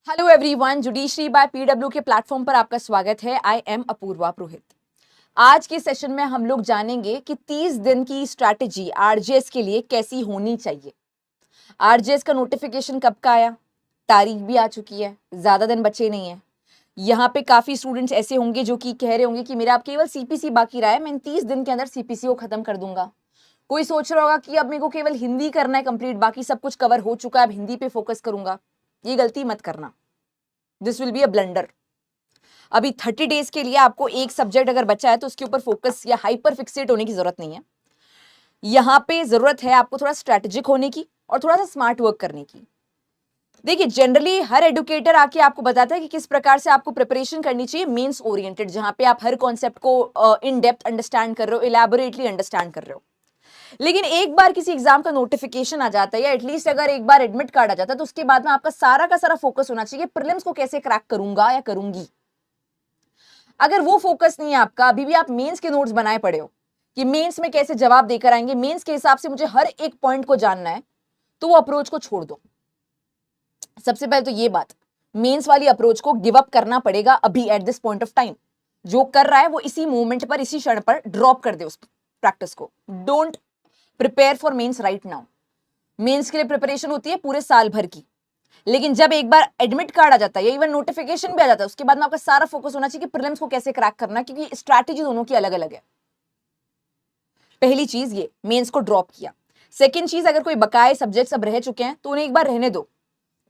Hello everyone, judiciary by PW के platform पर आपका स्वागत है। I am Apoorva Purohit. आज के सेशन में हम लोग जानेंगे कि 30 दिन की स्ट्रैटेजी आरजेएस के लिए कैसी होनी चाहिए। आरजेएस का नोटिफिकेशन कब का आया? तारीख भी आ चुकी है, ज्यादा दिन बचे नहीं है। यहाँ पे काफी स्टूडेंट्स ऐसे होंगे जो कि कह रहे होंगे कि मेरा अब केवल सीपीसी बाकी रहा है, मैं इन 30 दिन के अंदर सीपीसी को खत्म कर दूंगा। कोई सोच रहा होगा कि अब मेरे को केवल हिंदी करना है कंप्लीट, बाकी सब कुछ कवर हो चुका है, अब हिंदी पे फोकस करूंगा। ये गलती मत करना, this will be a blunder. अभी 30 डेज के लिए आपको एक सब्जेक्ट अगर बचा है तो उसके ऊपर फोकस या हाइपर फिक्सेट होने की जरूरत नहीं है। यहां पे जरूरत है आपको थोड़ा स्ट्रेटेजिक होने की और थोड़ा सा स्मार्ट वर्क करने की। देखिए, जनरली हर एडुकेटर आके आपको बताता है कि किस प्रकार से आपको प्रिपरेशन करनी चाहिए, मेंस ओरिएंटेड, जहां पे आप हर कॉन्सेप्ट को इन डेप्थ अंडरस्टैंड कर रहे हो, इलैबोरेटली अंडरस्टैंड कर रहे हो। लेकिन एक बार किसी एग्जाम का नोटिफिकेशन आ जाता है या एटलीस्ट अगर एक बार एडमिट कार्ड आ जाता है तो उसके बाद में आपका सारा का सारा फोकस होना चाहिए प्रीलिम्स को कैसे क्रैक करूंगा या करूंगी। अगर वो फोकस नहीं है आपका, अभी भी आप मेंस के नोट्स बनाए पड़े हो कि मेंस में कैसे जवाब देकर आएंगे, मेंस के हिसाब से मुझे हर एक पॉइंट को जानना है, तो वो अप्रोच को छोड़ दो। सबसे पहले तो ये बात, मेंस वाली अप्रोच को गिव अप करना पड़ेगा अभी at this point of time. जो कर रहा है वो इसी मोमेंट पर, इसी क्षण पर ड्रॉप कर दे उस प्रैक्टिस को। Don't prepare for mains right now. Mains के लिए प्रिपरेशन होती है पूरे साल भर की, लेकिन जब एक बार एडमिट कार्ड आ जाता है या इवन नोटिफिकेशन भी आ जाता है, उसके बाद में आपका सारा फोकस होना चाहिए कि प्रीलिम्स को कैसे क्रैक करना, क्योंकि स्ट्रैटेजी दोनों की अलग अलग है। पहली चीज ये, मेंस को ड्रॉप किया। सेकंड चीज, अगर कोई बकाए सब्जेक्ट्स अब रह चुके हैं तो उन्हें एक बार रहने दो,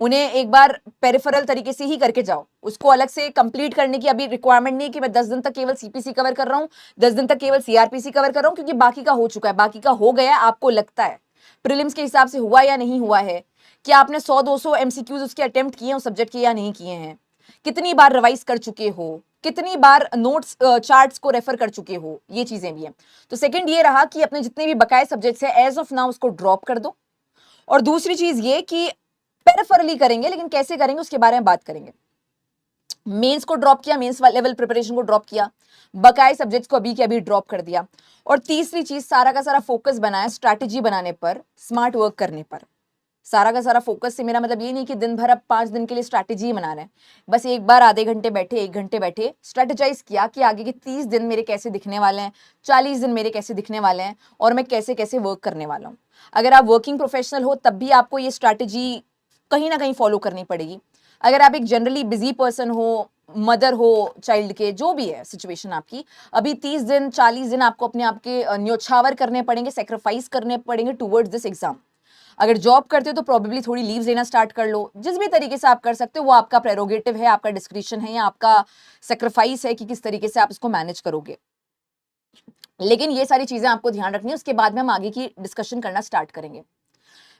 उन्हें एक बार पेरिफेरल तरीके से ही करके जाओ। उसको अलग से कंप्लीट करने की अभी रिक्वायरमेंट नहीं है कि मैं 10 दिन तक केवल सीपीसी कवर कर रहा हूं, 10 दिन तक केवल सीआरपीसी कवर कर रहा हूं, क्योंकि बाकी का हो चुका है, बाकी का हो गया है। आपको लगता है प्रीलिम्स के हिसाब से हुआ या नहीं हुआ है, कि आपने 100-200 एमसीक्यूज उसके अटेम्प्ट किए हैं उस सब्जेक्ट के या नहीं किए हैं, कितनी बार रिवाइज कर चुके हो, कितनी बार नोट्स चार्ट्स को रेफर कर चुके हो, ये चीजें भी हैं। तो सेकंड ये रहा कि अपने जितने भी बकाए सब्जेक्ट्स है एज ऑफ नाउ उसको ड्रॉप कर दो। और दूसरी चीज ये कि पेरिफेरली करेंगे, लेकिन कैसे करेंगे उसके बारे में बात करेंगे। मेंस को ड्रॉप किया, मेंस लेवल प्रिपरेशन को ड्रॉप किया, बकाए सब्जेक्ट्स को अभी के अभी ड्रॉप कर दिया। और तीसरी चीज, सारा का सारा फोकस बनाया स्ट्रैटेजी बनाने पर, स्मार्ट वर्क करने पर। सारा का सारा फोकस से मेरा मतलब ये नहीं कि दिन भर अब 5 दिन के लिए स्ट्रैटेजी बना रहे हैं। बस एक बार आधे घंटे बैठे, 1 घंटे बैठे, स्ट्रैटेजाइज किया कि आगे के 30 दिन मेरे कैसे दिखने वाले हैं, 40 दिन मेरे कैसे दिखने वाले हैं, और मैं कैसे कैसे वर्क करने वाला हूं। अगर आप वर्किंग प्रोफेशनल हो तब भी आपको ये स्ट्रैटेजी कहीं ना कहीं फॉलो करनी पड़ेगी। अगर आप एक जनरली बिजी पर्सन हो, मदर हो चाइल्ड के, जो भी है सिचुएशन आपकी, अभी 30 दिन 40 दिन आपको अपने आप के न्योछावर करने पड़ेंगे, सेक्रीफाइस करने पड़ेंगे टुवर्ड्स दिस एग्जाम। अगर जॉब करते हो तो प्रॉबेबली थोड़ी लीव्स लेना स्टार्ट कर लो। जिस भी तरीके से आप कर सकते हो वो आपका प्रेरोगेटिव है, आपका डिस्क्रिप्शन है या आपका सेक्रीफाइस है कि किस तरीके से आप इसको मैनेज करोगे। लेकिन ये सारी चीजें आपको ध्यान रखनी है, उसके बाद में हम आगे की डिस्कशन करना स्टार्ट करेंगे।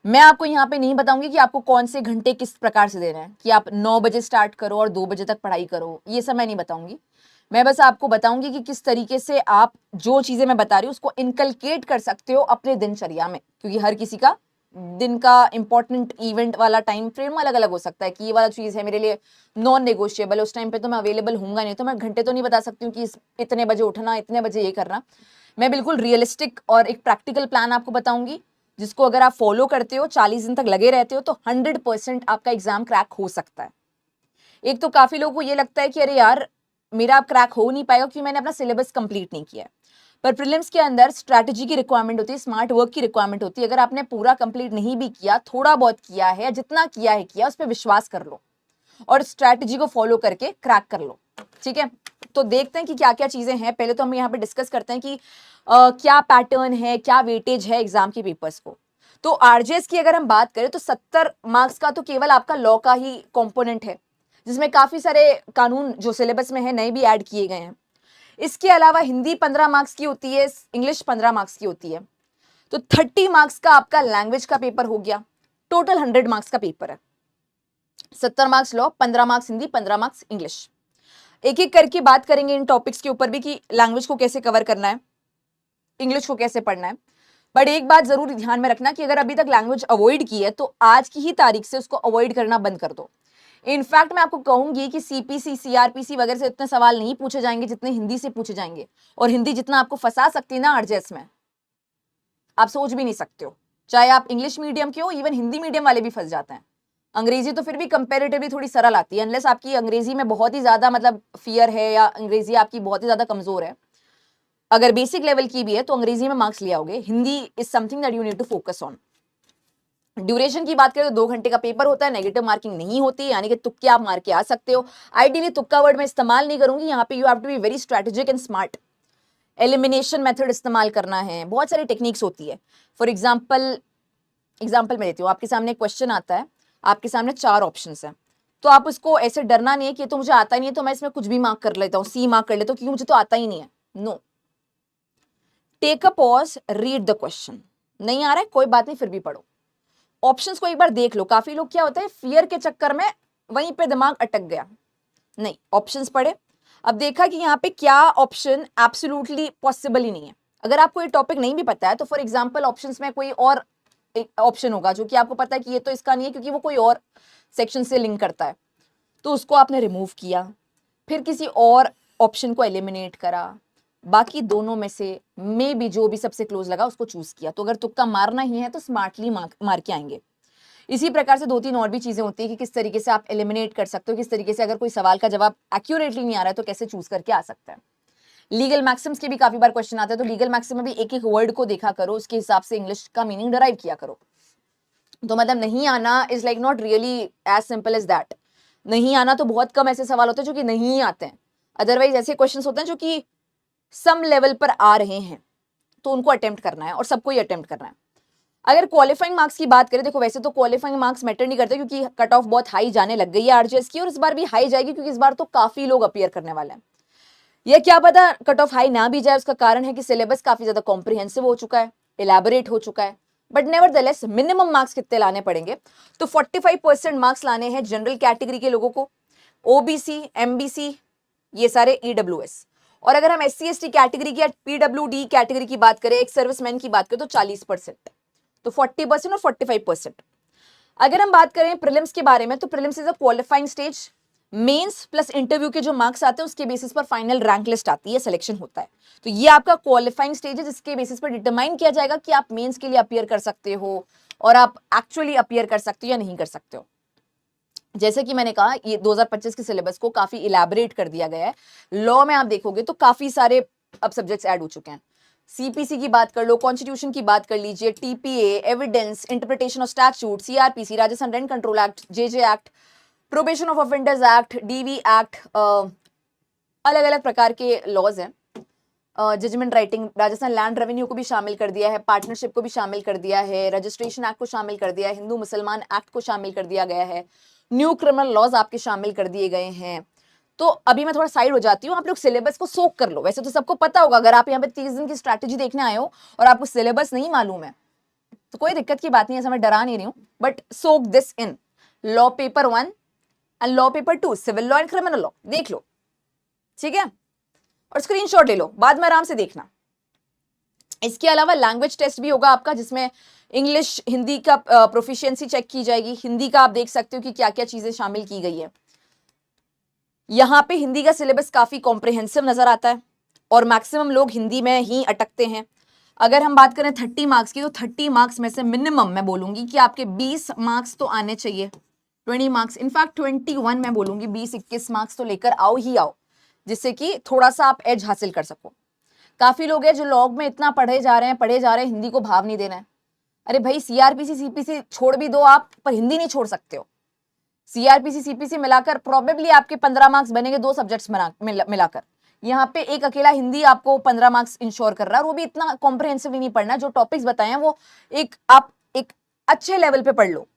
मैं आपको यहाँ पे नहीं बताऊंगी कि आपको कौन से घंटे किस प्रकार से देना है, कि आप 9 बजे स्टार्ट करो और 2 बजे तक पढ़ाई करो, ये सब मैं नहीं बताऊंगी। मैं बस आपको बताऊंगी कि किस तरीके से आप जो चीजें मैं बता रही हूँ उसको इनकलकेट कर सकते हो अपने दिनचर्या में, क्योंकि हर किसी का दिन का इंपॉर्टेंट इवेंट वाला टाइम फ्रेम अलग अलग हो सकता है कि ये वाला चीज है मेरे लिए नॉन नेगोशिएबल है, उस टाइम पे तो मैं अवेलेबल हूंगा नहीं, तो मैं घंटे तो नहीं बता सकती हूँ कि इतने बजे उठना, इतने बजे ये करना। मैं बिल्कुल रियलिस्टिक और एक प्रैक्टिकल प्लान आपको बताऊंगी, जिसको अगर आप फॉलो करते हो, 40 दिन तक लगे रहते हो, तो 100% आपका एग्जाम क्रैक हो सकता है। एक तो काफी लोगों को ये लगता है कि अरे यार मेरा अब क्रैक हो नहीं पाएगा क्योंकि मैंने अपना सिलेबस कंप्लीट नहीं किया है। पर प्रीलिम्स के अंदर स्ट्रैटेजी की रिक्वायरमेंट होती है, स्मार्ट वर्क की रिक्वायरमेंट होती है। अगर आपने पूरा कंप्लीट नहीं भी किया, थोड़ा बहुत किया है या जितना किया है किया, उस पर विश्वास कर लो और स्ट्रैटेजी को फॉलो करके क्रैक कर लो। ठीक है, तो देखते हैं कि क्या क्या चीजें हैं। पहले तो हम यहाँ पे डिस्कस करते हैं कि क्या पैटर्न है, क्या वेटेज है एग्जाम के पेपर्स को। तो आरजेएस की अगर हम बात करें तो 70 मार्क्स का तो केवल आपका लॉ का ही कंपोनेंट है, जिसमें काफी सारे कानून जो सिलेबस में है नए भी ऐड किए गए हैं। इसके अलावा हिंदी 15 मार्क्स की होती है, इंग्लिश 15 मार्क्स की होती है। तो 30 मार्क्स का आपका लैंग्वेज का पेपर हो गया। टोटल 100 मार्क्स का पेपर है। 70 marks law, 15 marks Hindi, 15 marks English. एक एक करके बात करेंगे इन टॉपिक्स के ऊपर भी कि लैंग्वेज को कैसे कवर करना है, इंग्लिश को कैसे पढ़ना है। बट एक बात जरूर ध्यान में रखना कि अगर अभी तक लैंग्वेज अवॉइड की है तो आज की ही तारीख से उसको अवॉइड करना बंद कर दो। इनफैक्ट मैं आपको कहूंगी कि सीपीसी सीआरपीसी वगैरह से इतने सवाल नहीं पूछे जाएंगे जितने हिंदी से पूछे जाएंगे। और हिंदी जितना आपको फंसा सकती है ना आरजेएस में, आप सोच भी नहीं सकते हो। चाहे आप इंग्लिश मीडियम के हो, इवन हिंदी मीडियम वाले भी फंस जाते हैं। अंग्रेजी तो फिर भी कंपैरेटिवली थोड़ी सरल आती है, अनलेस आपकी अंग्रेजी में बहुत ही ज्यादा मतलब फियर है या अंग्रेजी आपकी बहुत ही ज्यादा कमजोर है। अगर बेसिक लेवल की भी है तो अंग्रेजी में मार्क्स ले आओगे। Hindi is something that you need to focus on. Duration की बात करें तो 2 घंटे का पेपर होता है, नेगेटिव मार्किंग नहीं होती, यानी कि तुक्के आप मार के आ सकते हो। आइडियली तुक्का वर्ड में इस्तेमाल नहीं करूंगी, यहाँ पे you have to be very strategic and smart. Elimination method इस्तेमाल करना है, बहुत सारी टेक्निक्स होती है। फॉर एग्जाम्पल मैं देती हूँ, आपके सामने एक क्वेश्चन आता है, आपके सामने 4 ऑप्शन है, तो आप उसको ऐसे डरना नहीं है कि तो मुझे आता ही नहीं है तो मैं इसमें कुछ भी मार्क कर लेता हूँ, सी मार्क कर लेता हूँ क्योंकि मुझे तो आता ही नहीं है। No, take a pause, read the question. नहीं आ रहा है कोई बात नहीं, फिर भी पढ़ो, ऑप्शंस को एक बार देख लो। काफी लोग क्या होता है, फियर के चक्कर में वहीं पे दिमाग अटक गया। नहीं, ऑप्शंस पढ़े, अब देखा कि यहाँ पे क्या ऑप्शन एब्सोल्युटली पॉसिबल ही नहीं है। अगर आपको ये टॉपिक नहीं भी पता है तो फॉर एग्जांपल ऑप्शंस में कोई और एक ऑप्शन होगा जो कि आपको पता है कि ये तो इसका नहीं है क्योंकि वो कोई और सेक्शन से लिंक करता है, तो उसको आपने रिमूव किया, फिर किसी और ऑप्शन को एलिमिनेट करा, बाकी दोनों में से मे भी जो भी सबसे क्लोज लगा उसको चूज किया। तो अगर तुक्का मारना ही है तो स्मार्टली मार के आएंगे। इसी प्रकार से 2-3 और भी चीजें होती है कि किस तरीके से आप एलिमिनेट कर सकते हो, किस तरीके से अगर कोई सवाल का जवाब एक्यूरेटली नहीं आ रहा है तो कैसे चूज करके आ सकता है। लीगल मैक्सिम्स के भी काफी बार क्वेश्चन आते हैं, तो लीगल मैक्सिम में भी एक एक वर्ड को देखा करो, उसके हिसाब से इंग्लिश का मीनिंग डराइव किया करो। तो मतलब नहीं आना is like not really as simple as that. नहीं आना तो बहुत कम ऐसे सवाल होते हैं जो कि नहीं आते हैं, अदरवाइज ऐसे क्वेश्चन होते हैं जो कि सम लेवल पर आ रहे हैं, तो उनको अटेम्प्ट करना है और सबको ही अटेम्प्ट करना है। अगर क्वालिफाइंग मार्क्स की बात करें, देखो वैसे तो क्वालिफाइंग मार्क्स मैटर नहीं करते क्योंकि कट ऑफ बहुत हाई जाने लग गई है आरजेएस की, और इस बार भी हाई जाएगी क्योंकि इस बार तो काफी लोग अपीयर करने वाले हैं। ये क्या पता कट ऑफ हाई ना भी जाए, उसका कारण है कि सिलेबस काफी ज्यादा कॉम्प्रिहेंसिव हो चुका है, इलेबोरेट हो चुका है, बट नेवरदलेस मिनिमम मार्क्स कितने लाने पड़ेंगे, तो 45% मार्क्स लाने हैं जनरल कैटेगरी के लोगों को, ओबीसी, एमबीसी, ये सारे ईडब्ल्यूएस। और अगर हम एससी एसटी कैटेगरी की या पीडब्ल्यूडी कैटेगरी की बात करें, एक सर्विसमैन की बात करें तो 40%, तो 40% और 45%। अगर हम बात करें प्रीलिम्स के बारे में, तो prelims is a qualifying stage. Mains plus interview के जो मार्क्स आते हैं उसके बेसिस पर फाइनल रैंक लिस्ट आती है, सिलेक्शन होता है। तो ये आपका क्वालिफाइंग स्टेज है जिसके बेसिस पर डिटरमाइन किया जाएगा कि आप मेंस के लिए अपीयर कर सकते हो और आप एक्चुअली अपीयर कर सकते हो या नहीं कर सकते हो। जैसे कि मैंने कहा, ये 2025 के सिलेबस को काफी इलैबोरेट कर दिया गया है। लॉ में आप देखोगे तो काफी सारे अब सब्जेक्ट्स ऐड हो चुके हैं। सीपीसी की बात कर लो, कॉन्स्टिट्यूशन की बात कर लीजिए, TPA, evidence, interpretation of statute, CrPC, Rajasthan rent control act, JJ act, probation of offenders act, DV act, अलग अलग प्रकार के लॉज हैं। Judgment writing, Rajasthan land revenue को भी शामिल कर दिया है, पार्टनरशिप को भी शामिल कर दिया है, रजिस्ट्रेशन एक्ट को शामिल कर दिया है, हिंदू मुसलमान एक्ट को शामिल कर दिया गया है, न्यू क्रिमिनल लॉज आपके शामिल कर दिए गए हैं। तो अभी मैं थोड़ा साइड हो जाती हूँ, आप लोग सिलेबस को सोक कर लो। वैसे तो सबको पता होगा, अगर आप यहाँ पे 30 दिन की स्ट्रैटेजी देखने आए हो और आपको सिलेबस नहीं मालूम है तो कोई दिक्कत की बात नहीं है, ऐसा मैं डरा नहीं रही हूँ, but soak this in. Law paper 1 and law paper 2, civil law and criminal law देख लो, ठीक है, और स्क्रीनशॉट ले लो, बाद में आराम से देखना। इसके अलावा लैंग्वेज टेस्ट भी होगा आपका, जिसमें इंग्लिश हिंदी का प्रोफिशिएंसी चेक की जाएगी। हिंदी का आप देख सकते हो कि क्या क्या चीजें शामिल की गई है। यहाँ पे हिंदी का सिलेबस काफी कॉम्प्रिहेंसिव नजर आता है और मैक्सिमम लोग हिंदी में ही अटकते हैं। अगर हम बात करें 30 मार्क्स की, तो 30 मार्क्स में से मिनिमम मैं बोलूंगी कि आपके 20 मार्क्स तो आने चाहिए, 20 मार्क्स, इनफैक्ट 21 मैं बोलूंगी, 20-21 मार्क्स तो लेकर आओ ही आओ, जिससे कि थोड़ा सा आप एज हासिल कर सको। काफी लोग हैं जो लॉग में इतना पढ़े जा रहे हैं, हिंदी को भाव नहीं देना है। अरे भाई, सीआरपीसी सीपीसी छोड़ भी दो आप, पर हिंदी नहीं छोड़ सकते हो। सीआरपीसी सीपीसी मिलाकर प्रोबेबली आपके 15 मार्क्स बनेंगे, 2 सब्जेक्ट्स मिलाकर। यहाँ पे एक अकेला हिंदी आपको 15 मार्क्स इंश्योर कर रहा है, और वो भी इतना कॉम्प्रिहेंसिव नहीं पढ़ना। जो टॉपिक्स बताए हैं वो आप एक अच्छे लेवल पे पढ़ लो।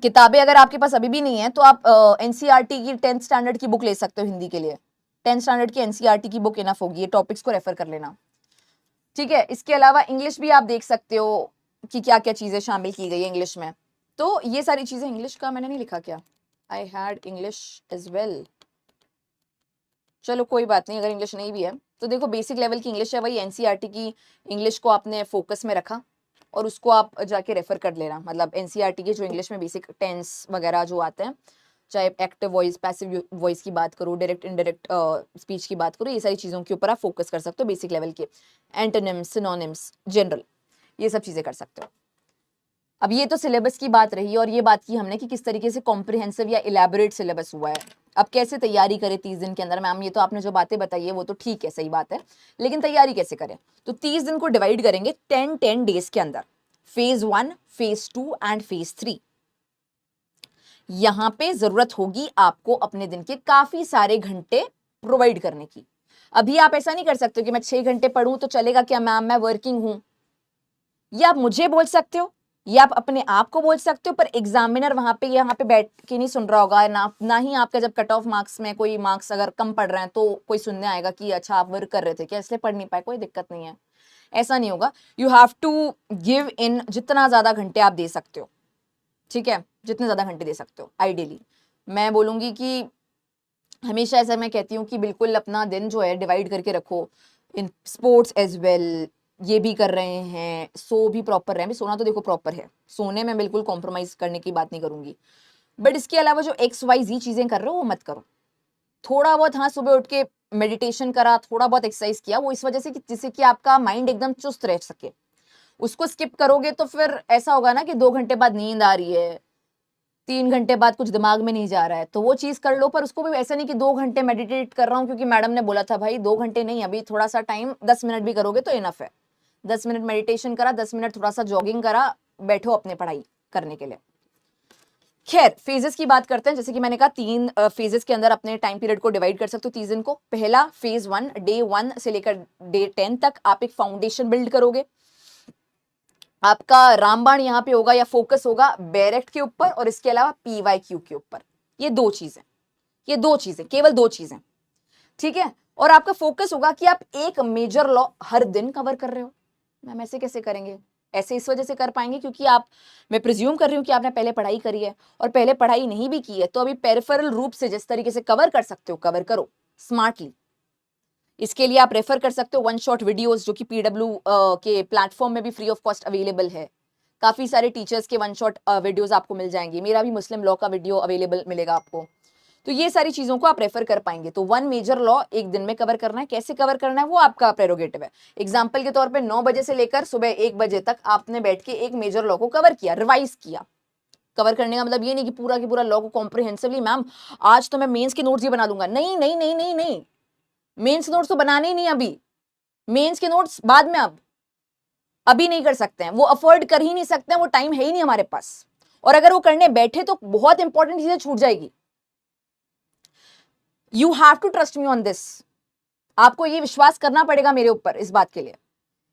किताबें अगर आपके पास अभी भी नहीं है तो आप एनसीईआरटी की 10th स्टैंडर्ड की बुक ले सकते हो हिंदी के लिए। 10th स्टैंडर्ड की एनसीईआरटी की बुक इनफ होगी, ये टॉपिक्स को रेफर कर लेना, ठीक है। इसके अलावा इंग्लिश भी आप देख सकते हो कि क्या क्या चीजें शामिल की गई है इंग्लिश में। तो ये सारी चीजें, इंग्लिश का मैंने नहीं लिखा क्या, I had English as well, चलो कोई बात नहीं, अगर इंग्लिश नहीं भी है तो देखो बेसिक लेवल की इंग्लिश है, वही एनसीईआरटी की इंग्लिश को आपने फोकस में रखा और उसको आप जाके रेफर कर लेना। मतलब एनसीईआरटी के जो इंग्लिश में बेसिक टेंस वगैरह जो आते हैं, चाहे एक्टिव वॉइस, पैसिव वॉइस की बात करो, डायरेक्ट इनडायरेक्ट स्पीच की बात करो, ये सारी चीज़ों के ऊपर आप फोकस कर सकते हो बेसिक लेवल के। एंटोनिम्स, सिनोनिम्स, जनरल, ये सब चीज़ें कर सकते हो। अब ये तो सिलेबस की बात रही और ये बात की हमने कि किस तरीके से कॉम्प्रिहेंसिव या इलेबोरेट सिलेबस हुआ है। अब कैसे तैयारी करें 30 दिन के अंदर? मैम ये तो आपने जो बातें बताई है वो तो ठीक है, सही बात है, लेकिन तैयारी कैसे करें? तो 30 दिन को डिवाइड करेंगे 10 डेज के अंदर, फेज 1, फेज 2 एंड फेज 3। यहां पे जरूरत होगी आपको अपने दिन के काफी सारे घंटे प्रोवाइड करने की। अभी आप ऐसा नहीं कर सकते कि मैं 6 घंटे पढ़ूं तो चलेगा क्या मैम, मैं वर्किंग हूं। ये आप मुझे बोल सकते हो, ये आप अपने आप को बोल सकते हो, पर एग्जामिनर वहां पे यहाँ पे बैठ के नहीं सुन रहा होगा ना ही आपका जब कट ऑफ मार्क्स में कोई मार्क्स अगर कम पड़ रहे हैं तो कोई सुनने आएगा कि अच्छा आप वर्क कर रहे थे क्या, इसलिए पढ़ नहीं पाए, कोई दिक्कत नहीं है, ऐसा नहीं होगा। You have to give in जितना ज्यादा घंटे आप दे सकते हो, ठीक है, जितने ज्यादा घंटे दे सकते हो। आइडियली मैं बोलूंगी कि हमेशा ऐसा मैं कहती हूँ कि बिल्कुल अपना दिन जो है डिवाइड करके रखो इन स्पोर्ट्स एज वेल। ये भी कर रहे हैं, सो भी प्रॉपर रहे, सोना तो देखो प्रॉपर है, सोने में बिल्कुल कॉम्प्रोमाइज करने की बात नहीं करूंगी, बट इसके अलावा जो XYZ चीजें कर रहे हो वो मत करो। थोड़ा बहुत हाँ सुबह उठ के मेडिटेशन करा, थोड़ा बहुत एक्सरसाइज किया, वो इस वजह से कि जिससे कि आपका माइंड एकदम चुस्त रह सके। उसको स्किप करोगे तो फिर ऐसा होगा ना कि 2 घंटे बाद नींद आ रही है, 3 घंटे बाद कुछ दिमाग में नहीं जा रहा है, तो वो चीज कर लो, पर उसको भी ऐसा नहीं कि 2 घंटे मेडिटेट कर रहा हूँ क्योंकि मैडम ने बोला था। भाई 2 घंटे नहीं, अभी थोड़ा सा टाइम 10 मिनट भी करोगे तो इनफ है। 10 मिनट मेडिटेशन करा, 10 मिनट थोड़ा सा जॉगिंग करा, बैठो अपने पढ़ाई करने के लिए। खैर फेजेस की बात करते हैं। जैसे कि मैंने कहा 3 फेजेस के अंदर अपने टाइम पीरियड को डिवाइड कर सकते हो 30 दिन को। पहला फेज 1, डे 1 से लेकर डे 10 तक आप एक फाउंडेशन बिल्ड करोगे। आपका रामबाण यहाँ पे होगा या फोकस होगा बैरेक्ट के ऊपर और इसके अलावा PYQ के ऊपर। ये दो चीजें, केवल 2 चीजें, ठीक है। और आपका फोकस होगा कि आप एक मेजर लॉ हर दिन कवर कर रहे हो। मैम ऐसे कैसे करेंगे? ऐसे इस वजह से कर पाएंगे क्योंकि आप, मैं प्रिज्यूम कर रही हूँ कि आपने पहले पढ़ाई करी है, और पहले पढ़ाई नहीं भी की है तो अभी पेरिफेरल रूप से जिस तरीके से कवर कर सकते हो कवर करो स्मार्टली। इसके लिए आप रेफर कर सकते हो वन शॉट वीडियोस, जो कि PW के प्लेटफॉर्म में भी फ्री ऑफ कॉस्ट अवेलेबल है। काफी सारे टीचर्स के वन शॉट वीडियोस आपको मिल जाएंगे, मेरा भी मुस्लिम लॉ का वीडियो अवेलेबल मिलेगा आपको। तो ये सारी चीजों को आप रेफर कर पाएंगे। तो 1 मेजर लॉ एक दिन में कवर करना है, कैसे कवर करना है वो आपका प्रेरोगेटिव है। एग्जाम्पल के तौर पे 9 बजे से लेकर सुबह 1 बजे तक आपने बैठ के एक मेजर लॉ को कवर किया, रिवाइज किया। कवर करने का मतलब ये नहीं कि पूरा की पूरा लॉ को कॉम्प्रिहेंसिवली, मैम आज तो मैं मेंस के नोट्स ही बना दूंगा। नहीं नहीं नहीं नहीं नहीं, मेंस नोट्स तो बनाने ही नहीं अभी, मेंस के नोट्स बाद में, अब अभी नहीं कर सकते हैं, वो अफोर्ड कर ही नहीं सकते हैं, वो टाइम है ही नहीं हमारे पास। और अगर वो करने बैठे तो बहुत इंपॉर्टेंट चीजें छूट जाएगी। You have to trust me on this. आपको ये विश्वास करना पड़ेगा मेरे ऊपर इस बात के लिए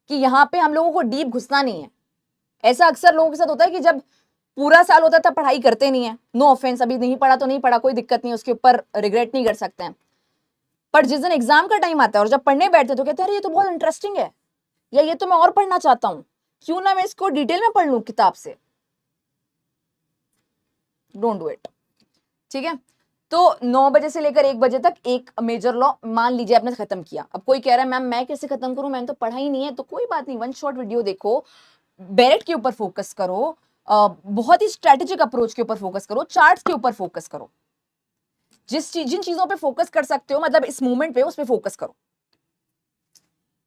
कि यहां पे हम लोगों को डीप घुसना नहीं है। ऐसा अक्सर लोगों के साथ होता है कि जब पूरा साल होता है तब पढ़ाई करते नहीं है। नो ऑफेंस, अभी नहीं पढ़ा तो नहीं पढ़ा, कोई दिक्कत नहीं, उसके ऊपर रिग्रेट नहीं कर सकते हैं। पर जिस दिन एग्जाम का टाइम आता है और जब पढ़ने बैठते तो कहते हैं अरे ये तो बहुत इंटरेस्टिंग है, या ये तो मैं और पढ़ना चाहता हूं, क्यों ना मैं इसको डिटेल में पढ़ लूं किताब से। डोंट डू इट, ठीक है। तो 9 बजे से लेकर 1 बजे तक एक मेजर लॉ मान लीजिए आपने खत्म किया। अब कोई कह रहा है मैम मैं कैसे खत्म करूं, मैंने तो पढ़ा ही नहीं है, तो कोई बात नहीं, वन शॉट वीडियो देखो, बैरेट के ऊपर फोकस करो, बहुत ही स्ट्रेटेजिक अप्रोच के ऊपर फोकस करो, चार्ट्स के ऊपर फोकस करो, जिन चीजों पे फोकस कर सकते हो, मतलब इस मूवमेंट पे, उस पे फोकस करो।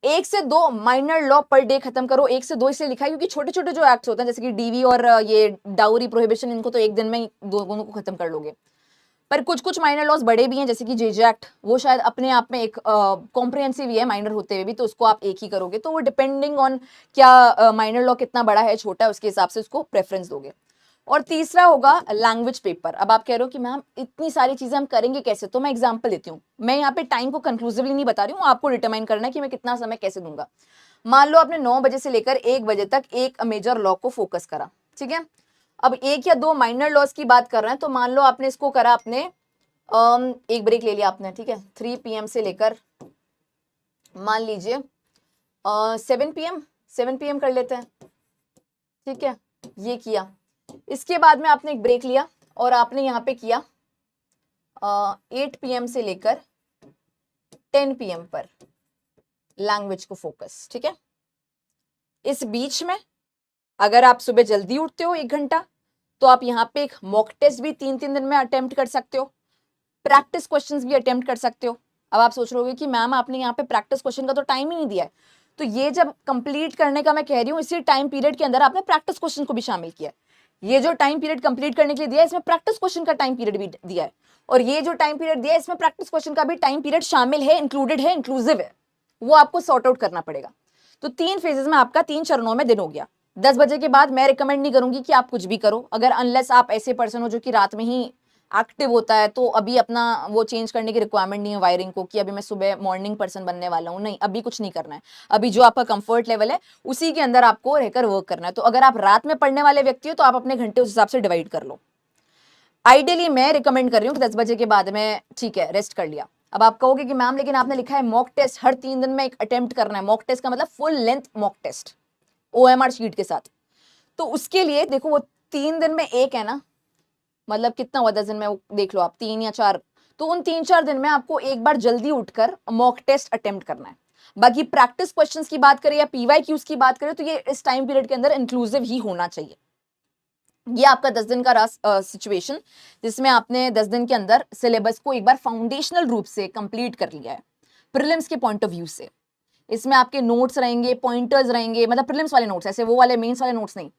1 से 2 माइनर लॉ पर डे खत्म करो। 1 से 2 इसलिए लिखा है क्योंकि छोटे छोटे जो एक्ट्स होते हैं जैसे कि डीवी और ये डाउरी प्रोहिबिशन, इनको तो एक दिन में ही दोनों को खत्म कर लोगे। पर कुछ कुछ माइनर लॉज बड़े भी हैं, जैसे कि जेजे एक्ट, वो शायद अपने आप में एक कॉम्प्रिहेंसिव ही है माइनर होते हुए भी, तो उसको आप एक ही करोगे। तो वो डिपेंडिंग ऑन क्या माइनर लॉ कितना बड़ा है छोटा है, उसके हिसाब से उसको प्रेफरेंस दोगे। और तीसरा होगा लैंग्वेज पेपर। अब आप कह रहे हो कि मैम इतनी सारी चीजें हम करेंगे कैसे, तो मैं एग्जांपल देती हूँ। मैं यहाँ पे टाइम को कंक्लूसिवली नहीं बता रही हूँ, आपको डिटरमाइन करना है कि मैं कितना समय कैसे दूंगा। मान लो आपने 9 बजे से लेकर 1 बजे तक एक मेजर लॉ को फोकस करा, ठीक है। अब 1 या 2 माइनर लॉज की बात कर रहे हैं, तो मान लो आपने इसको करा, आपने एक ब्रेक ले लिया आपने, ठीक है, 3 PM से लेकर मान लीजिए 7 PM कर लेते हैं, ठीक है, ये किया। इसके बाद में आपने एक ब्रेक लिया और आपने यहाँ पे किया 8 PM से लेकर 10 PM पर लैंग्वेज को फोकस, ठीक है। इस बीच में अगर आप सुबह जल्दी उठते हो 1 घंटा, तो आप यहाँ पे एक मॉक टेस्ट भी 3-3 दिन में अटेम्प्ट कर सकते हो, प्रैक्टिस क्वेश्चंस भी अटेम्प्ट कर सकते हो। अब आप सोच रहे होगे कि मैम आपने यहाँ पे प्रैक्टिस क्वेश्चन का तो टाइम ही नहीं दिया है, तो ये जब कंप्लीट करने का मैं कह रही हूँ, इसी टाइम पीरियड के अंदर आपने प्रैक्टिस क्वेश्चन को भी शामिल किया है। ये जो टाइम पीरियड कंप्लीट करने के लिए दिया है, इसमें प्रैक्टिस क्वेश्चन का टाइम पीरियड भी दिया है, और ये जो टाइम पीरियड दिया है इसमें प्रैक्टिस क्वेश्चन का भी टाइम पीरियड शामिल है, इंक्लूडेड है, इंक्लूसिव है, वो आपको सॉर्ट आउट करना पड़ेगा। तो 3 फेजेस में आपका 3 चरणों में दिन हो गया। 10 बजे के बाद मैं रिकमेंड नहीं करूंगी कि आप कुछ भी करो, अगर अनलेस आप ऐसे पर्सन हो जो कि रात में ही एक्टिव होता है, तो अभी अपना वो चेंज करने की रिक्वायरमेंट नहीं है वायरिंग को कि अभी मैं सुबह मॉर्निंग पर्सन बनने वाला हूँ, नहीं, अभी कुछ नहीं करना है। अभी जो आपका कंफर्ट लेवल है उसी के अंदर आपको रहकर वर्क करना है। तो अगर आप रात में पढ़ने वाले व्यक्ति हो तो आप अपने घंटे उस हिसाब से डिवाइड कर लो। आइडियली मैं रिकमेंड कर रही हूँ कि 10 बजे के बाद में ठीक है रेस्ट कर लिया। अब आप कहोगे कि मैम लेकिन आपने लिखा है मॉक टेस्ट हर 3 दिन में एक अटेम्प्ट करना है, मॉक टेस्ट का मतलब full length mock test OMR sheet के साथ। तो उसके लिए देखो वो 3 दिन में एक है ना, मतलब कितना हुआ 10 दिन में, देख लो आप 3 या 4, तो उन 3-4 दिन में आपको एक बार जल्दी उठकर मॉक टेस्ट अटेम्प्ट करना है। बाकी प्रैक्टिस क्वेश्चंस की बात करें या PYQs की बात करें तो ये इस टाइम पीरियड के अंदर इंक्लूसिव ही होना चाहिए। ये आपका 10 दिन का सिचुएशन जिसमें आपने 10 दिन के अंदर सिलेबस को एक बार फाउंडेशनल रूप से कंप्लीट कर लिया है प्रीलिम्स के पॉइंट ऑफ व्यू से। इसमें आपके नोट्स रहेंगे, पॉइंटर्स रहेंगे, मतलब प्रीलिम्स वाले नोट्स, ऐसे वो वाले मेंस वाले नोट्स नहीं,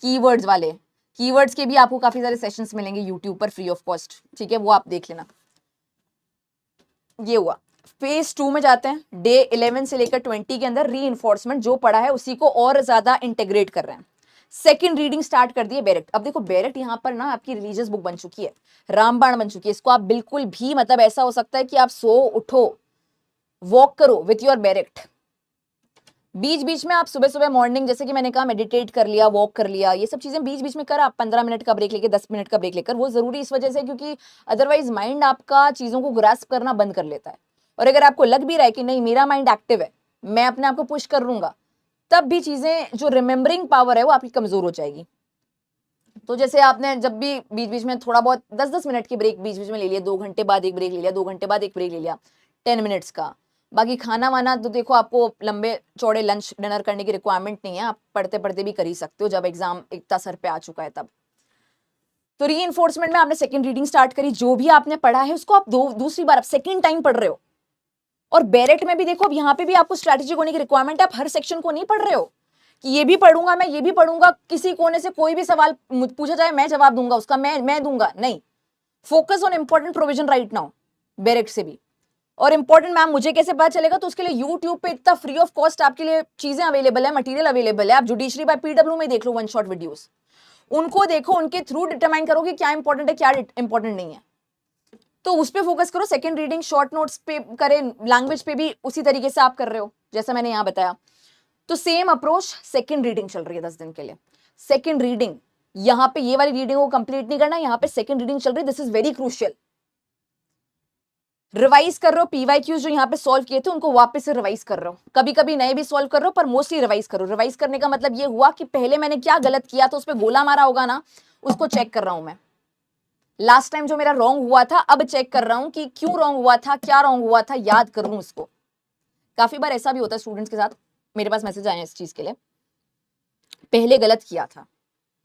कीवर्ड्स वाले। कीवर्ड्स के भी आपको काफी सारे सेशंस मिलेंगे यूट्यूब पर फ्री ऑफ कॉस्ट, ठीक है, वो आप देख लेना। ये हुआ फेज 2 में जाते हैं। डे 11 से लेकर 20 के अंदर री जो पढ़ा है उसी को और ज्यादा इंटीग्रेट कर रहे हैं। सेकंड रीडिंग स्टार्ट कर दी है बैरेक्ट। अब देखो बैरेक्ट यहाँ पर ना आपकी रिलीजियस बुक बन चुकी है, रामबाण बन चुकी है। इसको आप बिल्कुल भी, मतलब ऐसा हो सकता है कि आप सो उठो, वॉक करो विथ योर बैरेक्ट। बीच बीच में आप सुबह सुबह मॉर्निंग जैसे कि मैंने कहा मेडिटेट कर लिया, वॉक कर लिया, ये सब चीजें बीच बीच में कर, आप 15 मिनट का ब्रेक लेके 10 मिनट का ब्रेक लेकर, वो जरूरी इस वजह से क्योंकि अदरवाइज माइंड आपका चीजों को ग्रास्प करना बंद कर लेता है। और अगर आपको लग भी रहा है कि नहीं मेरा माइंड एक्टिव है, मैं अपने आप को पुश कर लूंगा, तब भी चीजें जो रिमेंबरिंग पावर है वो आपकी कमजोर हो जाएगी। तो जैसे आपने जब भी बीच बीच में थोड़ा बहुत 10-10 मिनट की ब्रेक बीच बीच में ले लिया, 2 घंटे बाद एक ब्रेक ले लिया, 2 घंटे बाद एक ब्रेक ले लिया 10 मिनट्स का। बाकी खाना वाना तो देखो आपको लंबे चौड़े लंच डिनर करने की रिक्वायरमेंट नहीं है, आप पढ़ते पढ़ते भी कर ही सकते हो जब एग्जाम इतना सर पे आ चुका है तब। तो री में आपने सेकंड रीडिंग स्टार्ट करी, जो भी आपने पढ़ा है उसको आप दूसरी बार आप सेकंड टाइम पढ़ रहे हो। और बैरेट में भी देखो अब यहाँ पे भी आपको स्ट्रैटेजिक होने की रिक्वायरमेंट है, आप हर सेक्शन को नहीं पढ़ रहे हो कि ये भी पढ़ूंगा मैं, ये भी पढ़ूंगा, किसी कोने से कोई भी सवाल पूछा जाए मैं जवाब दूंगा उसका, मैं दूंगा नहीं। Focus on important provision right now bare act से भी। और इंपॉर्टेंट मैम मुझे कैसे पता चलेगा, तो उसके लिए यूट्यूब पे इतना फ्री ऑफ कॉस्ट आपके लिए चीजें अवेलेबल है, मटेरियल अवेलेबल है। आप जुडिशरी बाय PW में देख लो 1 शॉट वीडियोस, उनको देखो, उनके थ्रू डिटरमाइन करो कि क्या इंपॉर्टेंट है क्या इंपॉर्टेंट नहीं है, तो उस पर फोकस करो। सेकंड रीडिंग शॉर्ट नोट्स पे करें, लैंग्वेज पे भी उसी तरीके से आप कर रहे हो जैसा मैंने यहां बताया। तो सेम अप्रोच सेकंड रीडिंग चल रही है 10 दिन के लिए। सेकंड रीडिंग यहां पे ये वाली रीडिंग को कंप्लीट नहीं करना, यहां पे सेकंड रीडिंग चल रही है, this is very crucial. Revise कर रहे हो PYQs जो यहाँ पे सॉल्व किए थे उनको वापस से रिवाइज कर रहे हो, कभी कभी नए भी सॉल्व कर रहे हो पर मोस्टली रिवाइज करो। रिवाइज करने का मतलब ये हुआ कि पहले मैंने क्या गलत किया तो उस पर गोला मारा होगा ना, उसको चेक कर रहा हूं मैं। लास्ट टाइम जो मेरा रॉन्ग हुआ था अब चेक कर रहा हूं कि क्यों रॉन्ग हुआ था, क्या रॉन्ग हुआ था, याद कर लूं उसको। काफी बार ऐसा भी होता है स्टूडेंट्स के साथ, मेरे पास मैसेज आए हैं इस चीज के लिए, पहले गलत किया था,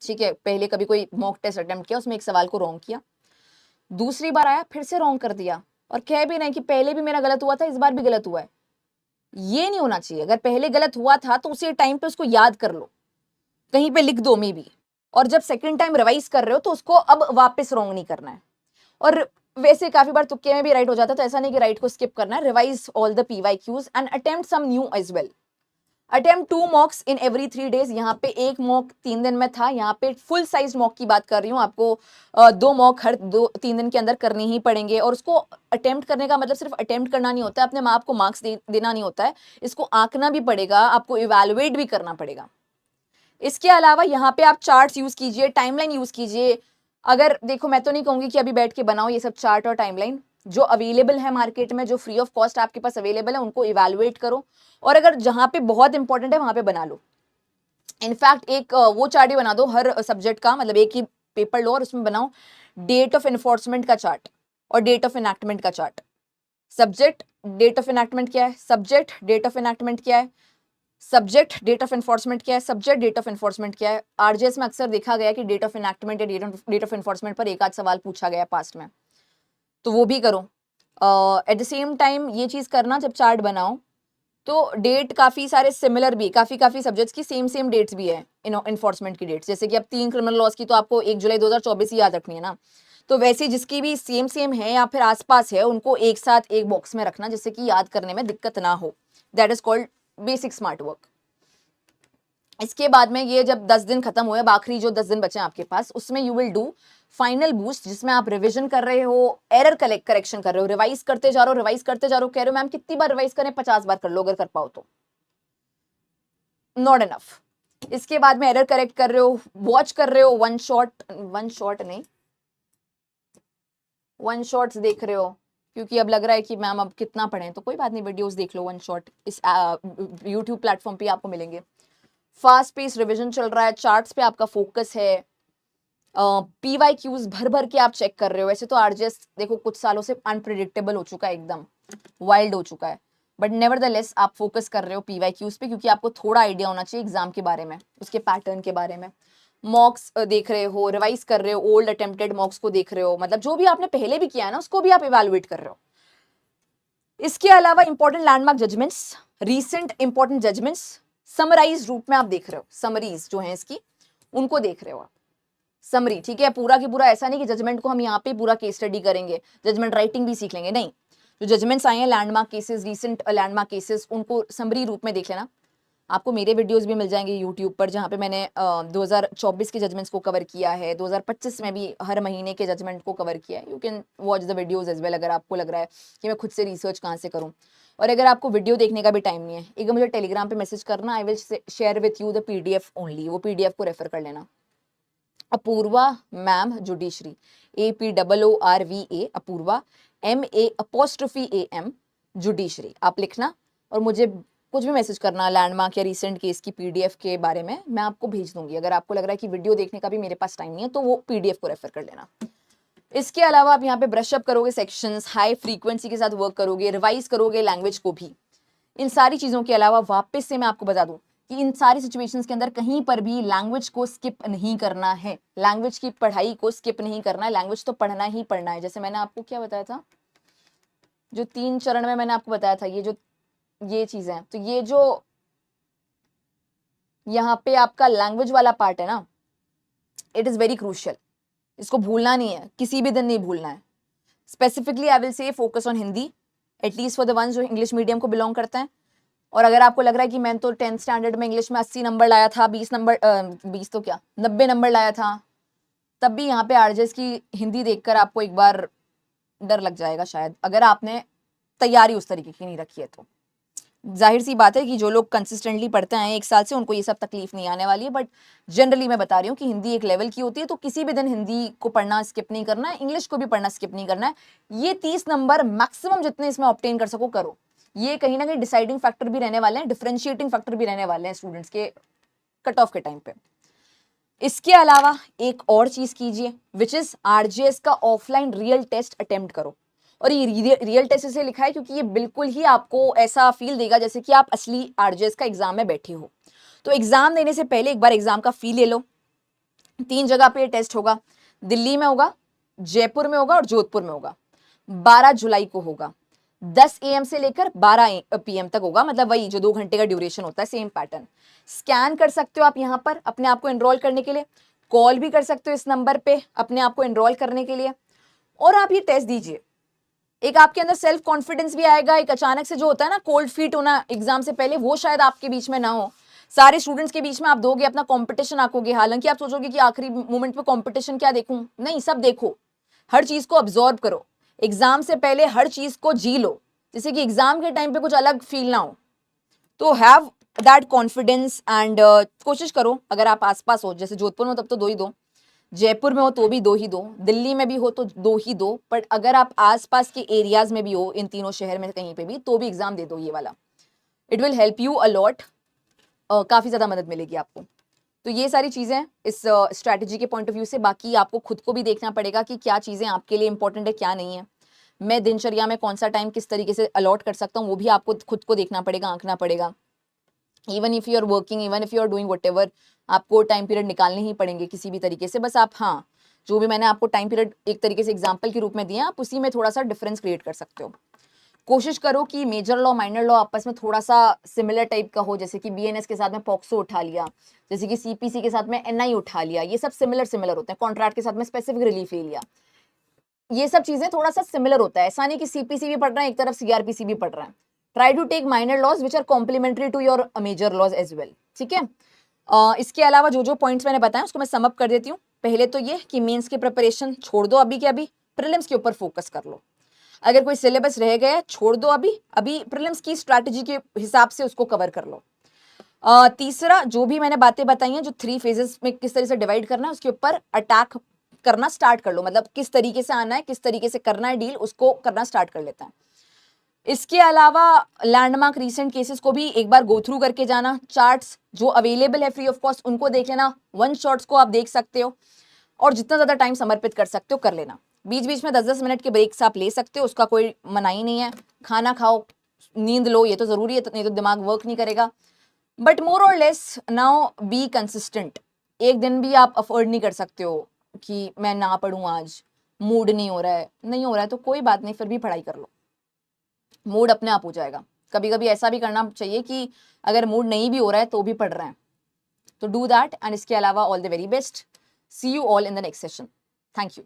ठीक है, पहले कभी कोई मॉक टेस्ट अटेम्प्ट किया उसमें एक सवाल को रॉन्ग किया, दूसरी बार आया फिर से रॉन्ग कर दिया, और कह भी नहीं कि पहले भी मेरा गलत हुआ था इस बार भी गलत हुआ है। ये नहीं होना चाहिए। अगर पहले गलत हुआ था तो उसी टाइम पे उसको याद कर लो, कहीं पे लिख दो मे भी, और जब सेकंड टाइम रिवाइज कर रहे हो तो उसको अब वापस रॉन्ग नहीं करना है। और वैसे काफी बार तुक्के में भी राइट हो जाता है, तो ऐसा नहीं कि राइट को स्किप करना है। Revise all the PYQs and attempt some new as well. Attempt 2 mocks in every 3 days. यहाँ पे एक मॉक 3 दिन में था, यहाँ पे फुल साइज मॉक की बात कर रही हूँ। आपको 2 मॉक हर 2-3 दिन के अंदर करनी ही पड़ेंगे। और उसको अटेम्प्ट करने का मतलब सिर्फ अटेम्प्ट करना नहीं होता है, अपने माँ को मार्क्स देना नहीं होता है, इसको आंकना भी पड़ेगा, आपको इवेलुएट भी करना पड़ेगा। इसके अलावा यहाँ पे आप चार्ट्स यूज कीजिए, टाइमलाइन यूज कीजिए। अगर देखो मैं तो नहीं कहूंगी कि अभी बैठ के बनाओ ये सब चार्ट और टाइमलाइन, जो अवेलेबल है मार्केट में, जो फ्री ऑफ कॉस्ट आपके पास अवेलेबल है उनको इवेलुएट करो, और अगर जहां पे बहुत इंपॉर्टेंट है वहां पे बना लो। इनफैक्ट एक वो चार्ट ही बना दो हर सब्जेक्ट का, मतलब एक ही पेपर लो और उसमें बनाओ डेट ऑफ इन्फोर्समेंट का चार्ट और डेट ऑफ इनैक्टमेंट का chart. Subject date of enactment क्या है, सब्जेक्ट डेट ऑफ इनैक्टमेंट क्या है, सब्जेक्ट डेट ऑफ एनफोर्समेंट क्या है, सब्जेक्ट डेट ऑफ एनफोर्समेंट क्या है। आरजेएस में अक्सर देखा गया कि डेट ऑफ इनैक्टमेंट या डेट ऑफ एनफोर्समेंट पर एक आध सवाल पूछा गया पास्ट में, तो वो भी करो। एट द सेम टाइम ये चीज करना जब चार्ट बनाओ तो डेट काफी सारे सिमिलर भी, काफी सब्जेक्ट्स की सेम डेट्स भी है इन्फोर्समेंट की डेट्स। जैसे कि अब 3 क्रिमिनल लॉस की तो आपको 1 जुलाई 2024 ही याद रखनी है ना, तो वैसे जिसकी भी सेम है या फिर आसपास है उनको एक साथ एक बॉक्स में रखना, जिससे कि याद करने में दिक्कत ना हो। That is called basic smart work. इसके बाद में ये जब 10 दिन खत्म हुए, आखिरी जो 10 दिन बचे आपके पास, उसमें you will do final boost, जिसमें आप रिवीजन कर रहे हो, एरर करेक्शन कर रहे हो, रिवाइज करते जा रहे हो। कह रहे हो मैम कितनी बार रिवाइज करें? 50 बार कर लो अगर कर पाओ तो, नॉट इनफ। इसके बाद में एरर करेक्ट कर रहे हो, वॉच कर रहे हो, वन शॉट्स देख रहे हो, क्योंकि अब लग रहा है कि मैम अब कितना पढ़ें, तो कोई बात नहीं, वीडियोस देख लो, वन शॉट इस यूट्यूब प्लेटफॉर्म पे आपको मिलेंगे। फास्ट पेस रिवीजन चल रहा है, चार्ट्स पे आपका फोकस है, PYQs भर के आप चेक कर रहे हो। वैसे तो आरजेएस देखो कुछ सालों से अनप्रिडिक्टेबल हो चुका है, एकदम वाइल्ड हो चुका है, बट नेवरदलेस आप फोकस कर रहे हो PYQs पे, क्योंकि आपको थोड़ा आइडिया होना चाहिए एग्जाम के बारे में, उसके पैटर्न के बारे में। मॉक्स देख रहे हो, रिवाइज कर रहे हो, ओल्ड अटेम्प्टेड मॉक्स को देख रहे हो, मतलब जो भी आपने पहले भी किया है ना उसको भी आप इवेलुएट कर रहे हो। इसके अलावा important landmark judgments, recent important judgments summarise रूप में आप देख रहे हो, समरीज जो है इसकी उनको देख रहे हो आप, समरी, ठीक है। पूरा की पूरा ऐसा नहीं कि जजमेंट को हम यहाँ पे पूरा केस स्टडी करेंगे, जजमेंट राइटिंग भी सीख लेंगे, नहीं। जो जजमेंट्स आए हैं landmark cases, recent landmark cases, उनको समरी रूप में देख लेना। आपको मेरे वीडियोस भी मिल जाएंगे यूट्यूब पर, जहाँ पे मैंने 2024 के जजमेंट्स को कवर किया है, 2025 में भी हर महीने के जजमेंट को कवर किया है। You can watch the videos as well, अगर आपको लग रहा है कि मैं खुद से रिसर्च कहाँ से करूँ। और अगर आपको वीडियो देखने का भी टाइम नहीं है, एक मुझे टेलीग्राम पे मैसेज करना, I will share with you the PDF only, वो PDF को रेफर कर लेना। Apoorva ma'am judiciary, APOORVA Apoorva, MA' judiciary, आप लिखना और मुझे कुछ भी मैसेज करना लैंडमार्क या रीसेंट केस की PDF के बारे में, मैं आपको भेज दूंगी। अगर आपको लग रहा है कि वीडियो देखने का भी मेरे पास टाइम नहीं है तो वो PDF को रेफर कर लेना। इसके अलावा आप यहाँ पे ब्रशअप करोगे सेक्शंस, हाई फ्रीक्वेंसी के साथ वर्क करोगे, रिवाइज करोगे लैंग्वेज को भी। इन सारी चीजों के अलावा वापस से मैं आपको बता दूं कि इन सारी सिचुएशंस के अंदर कहीं पर भी लैंग्वेज को स्किप नहीं करना है, लैंग्वेज की पढ़ाई को स्किप नहीं करना है, लैंग्वेज तो पढ़ना ही पढ़ना है। जैसे मैंने आपको क्या बताया था, जो 3 चरण में मैंने आपको बताया था, ये चीजें, तो ये जो यहाँ पे आपका लैंग्वेज वाला पार्ट है ना, इट इज वेरी क्रूशियल, इसको भूलना नहीं है, किसी भी दिन नहीं भूलना है। Specifically I will say focus on Hindi, at least for the ones जो इंग्लिश मीडियम को बिलोंग करते हैं। और अगर आपको लग रहा है कि मैं तो 10th स्टैंडर्ड में इंग्लिश में 80 नंबर लाया था, 20 तो क्या 90 नंबर लाया था, तब भी यहाँ पे आरजेएस की हिंदी देखकर आपको एक बार डर लग जाएगा शायद, अगर आपने तैयारी उस तरीके की नहीं रखी है तो। जाहिर सी बात है कि जो लोग कंसिस्टेंटली पढ़ते हैं 1 साल से, उनको ये सब तकलीफ नहीं आने वाली है, बट जनरली मैं बता रही हूँ कि हिंदी एक लेवल की होती है, तो किसी भी दिन हिंदी को पढ़ना स्किप नहीं करना है, इंग्लिश को भी पढ़ना स्किप नहीं करना है। ये 30 नंबर मैक्सिमम जितने इसमें ऑब्टेन कर सको करो, ये कहीं ना कहीं डिसाइडिंग फैक्टर भी रहने वाले हैं, डिफरेंशिएटिंग फैक्टर भी रहने वाले हैं स्टूडेंट्स के कट ऑफ के टाइम पे। इसके अलावा एक और चीज कीजिए, विच इज आरजेएस का ऑफलाइन रियल टेस्ट अटेम्प्ट करो। और ये रियल टेस्ट इसलिए लिखा है क्योंकि ये बिल्कुल ही आपको ऐसा फील देगा जैसे कि आप असली आरजेएस का एग्जाम में बैठे हो। तो एग्जाम देने से पहले एक बार एग्जाम का फील ले लो। 3 जगह पे ये टेस्ट होगा, दिल्ली में होगा, जयपुर में होगा और जोधपुर में होगा। 12 जुलाई को होगा, 10 AM से लेकर 12 PM तक होगा, मतलब वही जो 2 घंटे का ड्यूरेशन होता है, सेम पैटर्न। स्कैन कर सकते हो आप यहाँ पर अपने आप को एनरोल करने के लिए, कॉल भी कर सकते हो इस नंबर पे अपने आप को एनरोल करने के लिए, और आप ये टेस्ट दीजिए। एक आपके अंदर सेल्फ कॉन्फिडेंस भी आएगा, एक अचानक से जो होता है ना कोल्ड फीट होना एग्जाम से पहले, वो शायद आपके बीच में ना हो। सारे स्टूडेंट्स के बीच में आप दोगे, अपना कंपटीशन आंकोगे, हालांकि आप सोचोगे कि आखिरी मोमेंट पे कंपटीशन क्या देखूं, नहीं, सब देखो, हर चीज को ऑब्जॉर्व करो, एग्जाम से पहले हर चीज को जी लो, जैसे कि एग्जाम के टाइम पे कुछ अलग फील ना हो। तो हैव दैट कॉन्फिडेंस एंड कोशिश करो, अगर आप आसपास हो, जैसे जोधपुर में हो तब तो 2 ही दो, जयपुर में हो तो भी 2 ही दो, दिल्ली में भी हो तो 2 ही दो, बट अगर आप आसपास के एरियाज में भी हो, इन तीनों शहर में कहीं पे भी, तो भी एग्जाम दे दो ये वाला। It will help you a lot, काफी ज्यादा मदद मिलेगी आपको। तो ये सारी चीजें इस स्ट्रैटेजी के पॉइंट ऑफ व्यू से। बाकी आपको खुद को भी देखना पड़ेगा कि क्या चीजें आपके लिए इंपॉर्टेंट है, क्या नहीं है। मैं दिनचर्या में कौन सा टाइम किस तरीके से अलॉट कर सकता हूँ, वो भी आपको खुद को देखना पड़ेगा, आंकना पड़ेगा। Even if you are working, even if you are doing whatever, आपको टाइम पीरियड निकालने ही पड़ेंगे किसी भी तरीके से। बस आप, हाँ, जो भी मैंने आपको टाइम पीरियड एक तरीके से एग्जाम्पल के रूप में दिया, आप उसी में थोड़ा सा डिफरेंस क्रिएट कर सकते हो। कोशिश करो कि मेजर लॉ माइनर लॉ आपस में थोड़ा सा सिमिलर टाइप का हो, जैसे कि बीएनएस के साथ में पॉक्सो उठा लिया, जैसे कि सीपीसी के साथ में एनआई उठा लिया, ये सब सिमिलर होते हैं। कॉन्ट्रैक्ट के साथ में स्पेसिफिक रिलीफ ले लिया, ये सब चीजें थोड़ा सा सिमिलर होता है। ऐसा नहीं कि सीपीसी भी पढ़ रहे हैं एक तरफ सीआरपीसी भी पढ़ रहे हैं। Try to take minor laws which are complementary to your major laws as well, ठीक है। इसके अलावा जो जो पॉइंट्स मैंने बताया उसको मैं समअप कर देती हूँ। पहले तो ये कि मेंस की प्रिपरेशन छोड़ दो अभी के अभी, प्रीलिम्स के ऊपर फोकस कर लो। अगर कोई सिलेबस रह गया छोड़ दो अभी अभी, प्रीलिम्स की स्ट्रैटेजी के हिसाब से उसको कवर कर लो। तीसरा, जो भी मैंने बातें बताई हैं, जो 3 फेजेस में किस तरह से डिवाइड करना है उसके ऊपर अटैक करना स्टार्ट कर लो, मतलब किस तरीके से आना है, किस तरीके से करना है डील, उसको करना स्टार्ट कर लेता है। इसके अलावा लैंडमार्क रीसेंट केसेस को भी एक बार गो थ्रू करके जाना, चार्ट्स जो अवेलेबल है फ्री ऑफ कॉस्ट उनको देख लेना, वन शॉट्स को आप देख सकते हो, और जितना ज्यादा टाइम समर्पित कर सकते हो कर लेना। बीच बीच में 10-10 मिनट के ब्रेक्स आप ले सकते हो, उसका कोई मनाही नहीं है। खाना खाओ, नींद लो, ये तो जरूरी है, नहीं तो दिमाग वर्क नहीं करेगा। बट मोर और लेस नाउ बी कंसिस्टेंट। एक दिन भी आप अफोर्ड नहीं कर सकते हो कि मैं ना पढ़ूं, आज मूड नहीं हो रहा है तो कोई बात नहीं, फिर भी पढ़ाई कर लो, मूड अपने आप हो जाएगा। कभी कभी ऐसा भी करना चाहिए कि अगर मूड नहीं भी हो रहा है तो भी पढ़ रहे हैं, तो डू दैट। एंड इसके अलावा all the very best, see you all in the next session. Thank you.